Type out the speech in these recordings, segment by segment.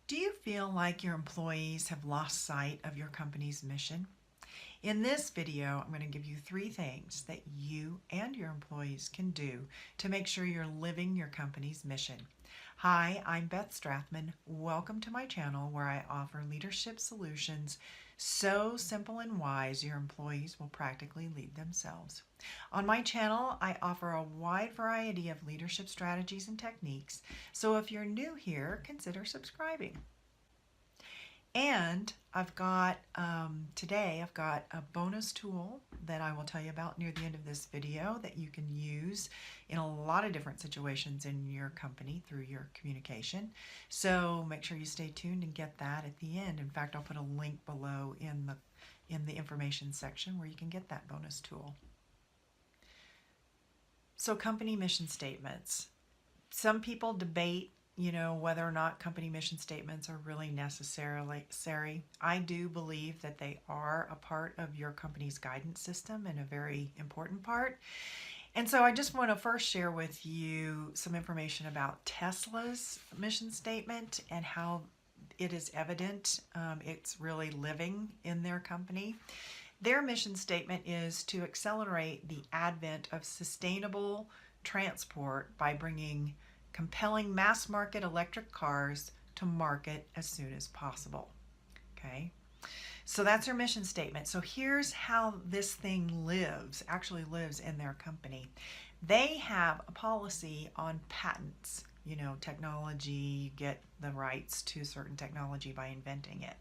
Do you feel like your employees have lost sight of your company's mission? In this video, I'm going to give you 3 things that you and your employees can do to make sure you're living your company's mission. Hi, I'm Beth Strathman. Welcome to my channel where I offer leadership solutions so simple and wise your employees will practically lead themselves. On my channel, I offer a wide variety of leadership strategies and techniques, so if you're new here, consider subscribing. And today I've got a bonus tool that I will tell you about near the end of this video that you can use in a lot of different situations in your company through your communication. So make sure you stay tuned and get that at the end. In fact, I'll put a link below in the information section where you can get that bonus tool. So company mission statements. Some people debate whether or not company mission statements are really necessary. I do believe that they are a part of your company's guidance system and a very important part. And so I just want to first share with you some information about Tesla's mission statement and how it is evident it's really living in their company. Their mission statement is to accelerate the advent of sustainable transport by bringing compelling mass market electric cars to market as soon as possible. Okay, so that's their mission statement. So here's how this thing actually lives in their company. They have a policy on patents. Technology, you get the rights to certain technology by inventing it,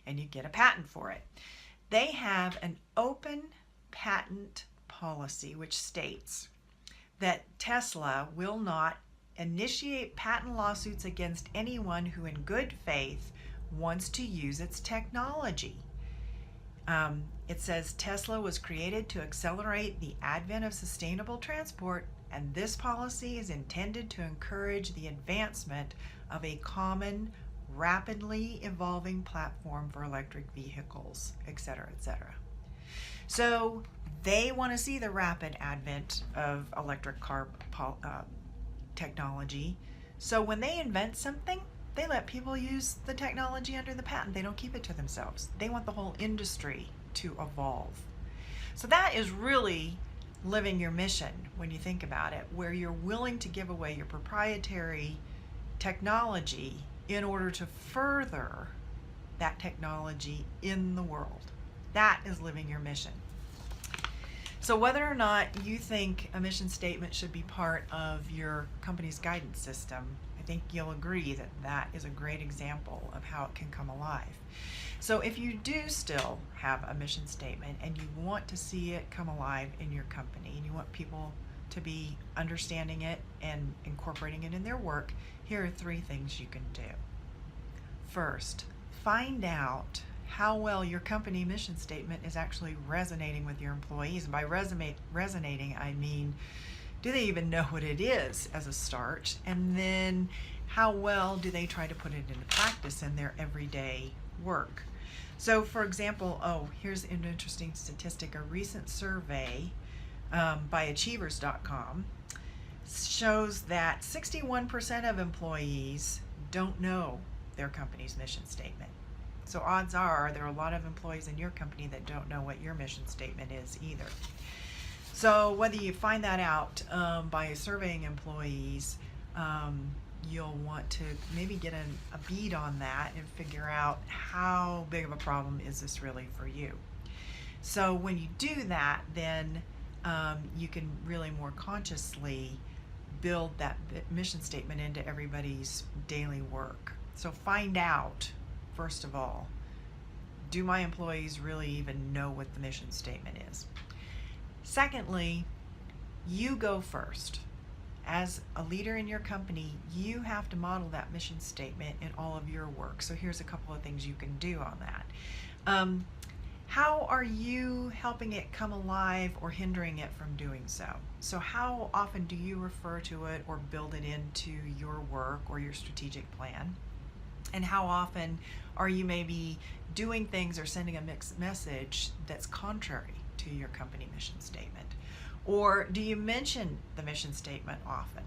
and you get a patent for it. They have an open patent policy which states that Tesla will not initiate patent lawsuits against anyone who in good faith wants to use its technology. It says Tesla was created to accelerate the advent of sustainable transport, and this policy is intended to encourage the advancement of a common, rapidly evolving platform for electric vehicles, etc., etc. So they want to see the rapid advent of electric car technology. So when they invent something, they let people use the technology under the patent. They don't keep it to themselves. They want the whole industry to evolve. So that is really living your mission when you think about it, where you're willing to give away your proprietary technology in order to further that technology in the world. That is living your mission. So whether or not you think a mission statement should be part of your company's guidance system, I think you'll agree that that is a great example of how it can come alive. So if you do still have a mission statement and you want to see it come alive in your company and you want people to be understanding it and incorporating it in their work, here are 3 things you can do. First, find out how well your company mission statement is actually resonating with your employees. And by resonating, I mean, do they even know what it is as a start? And then how well do they try to put it into practice in their everyday work? So for example, here's an interesting statistic. A recent survey by achievers.com shows that 61% of employees don't know their company's mission statement. So odds are there are a lot of employees in your company that don't know what your mission statement is either. So whether you find that out by surveying employees, you'll want to maybe get a bead on that and figure out how big of a problem is this really for you. So when you do that, then you can really more consciously build that mission statement into everybody's daily work. So find out, first of all, do my employees really even know what the mission statement is? Secondly, you go first. As a leader in your company, you have to model that mission statement in all of your work. So here's a couple of things you can do on that. How are you helping it come alive or hindering it from doing so? So how often do you refer to it or build it into your work or your strategic plan? And how often are you maybe doing things or sending a mixed message that's contrary to your company mission statement? Or do you mention the mission statement often?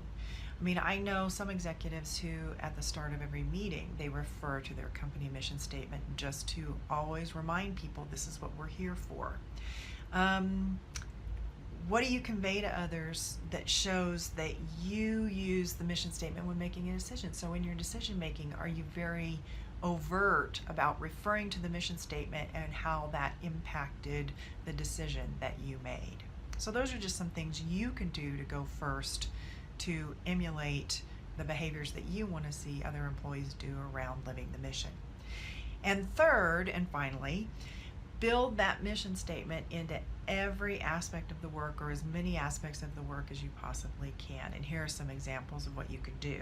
I mean, I know some executives who, at the start of every meeting, they refer to their company mission statement just to always remind people this is what we're here for. What do you convey to others that shows that you use the mission statement when making a decision? So in your decision making, are you very overt about referring to the mission statement and how that impacted the decision that you made? So those are just some things you can do to go first to emulate the behaviors that you want to see other employees do around living the mission. And third and finally, build that mission statement into every aspect of the work, or as many aspects of the work as you possibly can. And here are some examples of what you could do.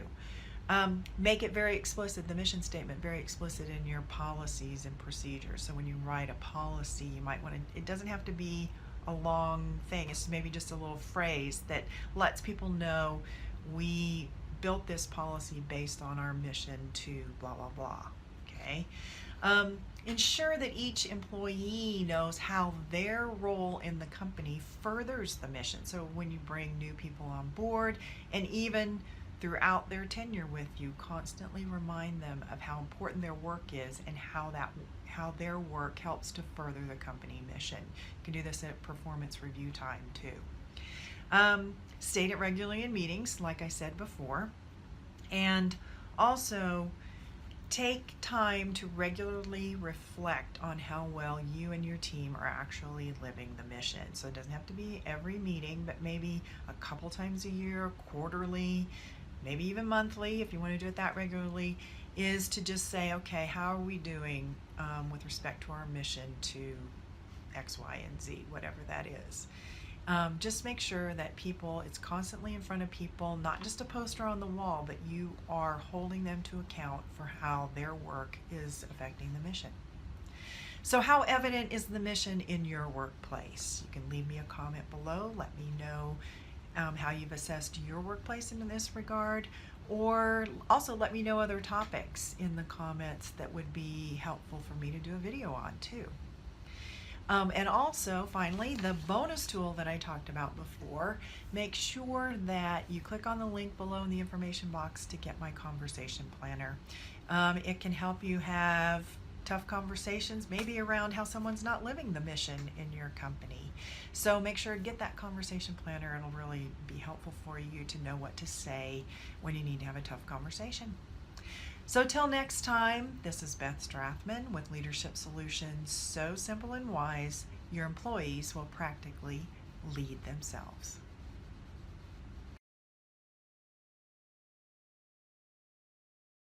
Make it very explicit, the mission statement, very explicit in your policies and procedures. So when you write a policy, you might want to, it doesn't have to be a long thing. It's maybe just a little phrase that lets people know we built this policy based on our mission to blah, blah, blah. Okay. Ensure that each employee knows how their role in the company furthers the mission. So when you bring new people on board, and even throughout their tenure with you, constantly remind them of how important their work is and how their work helps to further the company mission. You can do this at performance review time too. State it regularly in meetings, like I said before, and also take time to regularly reflect on how well you and your team are actually living the mission. So it doesn't have to be every meeting, but maybe a couple times a year, quarterly, maybe even monthly, if you want to do it that regularly, is to just say, okay, how are we doing with respect to our mission to X, Y, and Z, whatever that is. Just make sure that it's constantly in front of people, not just a poster on the wall, but you are holding them to account for how their work is affecting the mission. So how evident is the mission in your workplace? You can leave me a comment below. Let me know how you've assessed your workplace in this regard, or also let me know other topics in the comments that would be helpful for me to do a video on too. And also, finally, the bonus tool that I talked about before, make sure that you click on the link below in the information box to get my conversation planner. It can help you have tough conversations, maybe around how someone's not living the mission in your company. So make sure to get that conversation planner. It'll really be helpful for you to know what to say when you need to have a tough conversation. So till next time, this is Beth Strathman with Leadership Solutions. So simple and wise, your employees will practically lead themselves.